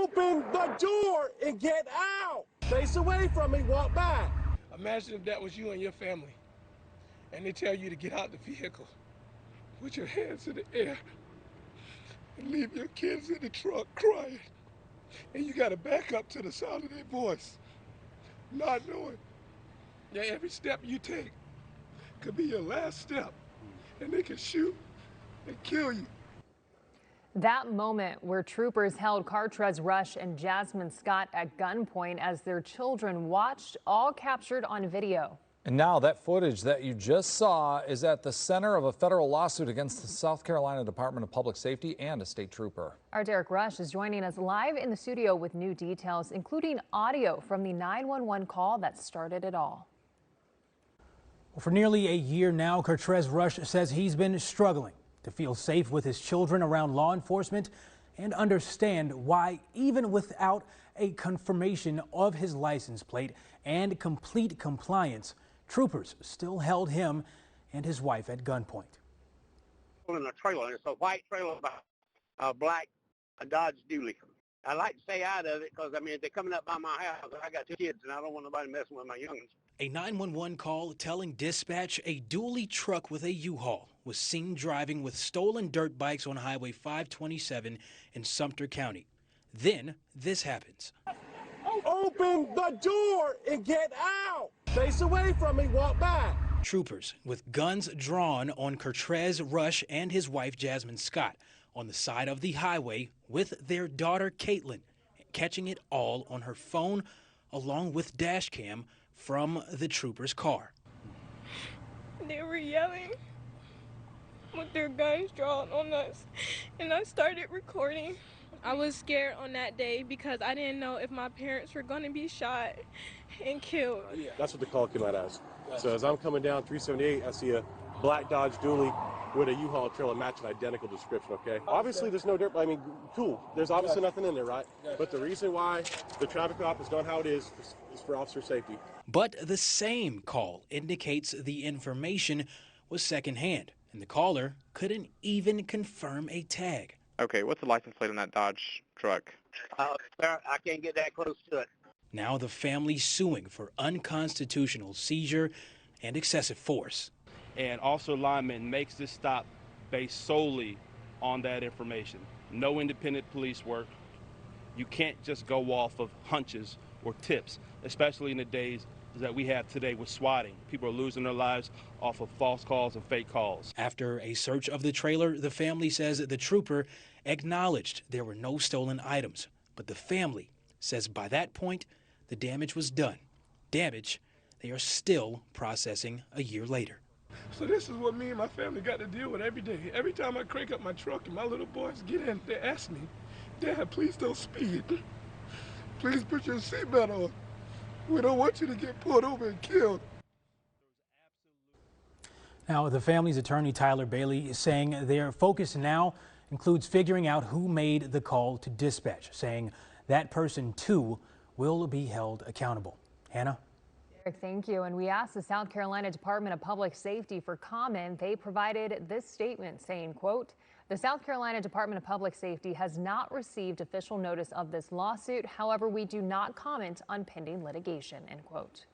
Open the door and get out. Face away from me, walk back. Imagine if that was you and your family, and they tell you to get out the vehicle, put your hands in the air, and leave your kids in the truck crying. And you gotta back up to the sound of their voice, not knowing that every step you take could be your last step, and they can shoot and kill you. That moment where troopers held Cartrez Rush and Jasmine Scott at gunpoint as their children watched, all captured on video. And now that footage that you just saw is at the center of a federal lawsuit against the South Carolina Department of Public Safety and a state trooper. Our Derek Rush is joining us live in the studio with new details, including audio from the 911 call that started it all. Well, for nearly a year now, Cartrez Rush says he's been struggling to feel safe with his children around law enforcement and understand why, even without a confirmation of his license plate and complete compliance, troopers still held him and his wife at gunpoint. In a trailer, it's a white trailer by a black Dodge Dually. I like to stay out of it because, I mean, if they're coming up by my house, I got 2 kids and I don't want nobody messing with my youngins. A 911 call telling dispatch a dually truck with a U-Haul was seen driving with stolen dirt bikes on Highway 527 in Sumter County. Then this happens. Open the door and get out. Face away from me, walk back. Troopers with guns drawn on Cartrez Rush and his wife Jasmine Scott on the side of the highway with their daughter Caitlin, catching it all on her phone along with dash cam from the trooper's car. They were yelling with their guns drawn on us, and I started recording. I was scared on that day because I didn't know if my parents were going to be shot and killed. That's what the call came out as. So as I'm coming down 378, I see a black Dodge Dually with a U-Haul trailer matching identical description, okay? Obviously, there's no dirt, I mean, cool. There's obviously nothing in there, right? But the reason why the traffic stop is done how it is for officer safety. But the same call indicates the information was secondhand, and the caller couldn't even confirm a tag. Okay, what's the license plate on that Dodge truck? Sir, I can't get that close to it. Now the family suing for unconstitutional seizure and excessive force. And Officer Lyman makes this stop based solely on that information. No independent police work. You can't just go off of hunches or tips, especially in the days that we have today with swatting. People are losing their lives off of false calls and fake calls. After a search of the trailer, the family says the trooper acknowledged there were no stolen items, but the family says by that point, the damage was done. Damage they are still processing a year later. So this is what me and my family got to deal with every day. Every time I crank up my truck and my little boys get in, they ask me, Dad, please don't speed. Please put your seatbelt on. We don't want you to get pulled over and killed. Now, the family's attorney, Tyler Bailey, is saying their focus now includes figuring out who made the call to dispatch, saying that person, too, will be held accountable. Hannah? Derek, thank you. And we asked the South Carolina Department of Public Safety for comment. They provided this statement saying, quote, the South Carolina Department of Public Safety has not received official notice of this lawsuit. However, we do not comment on pending litigation, end quote.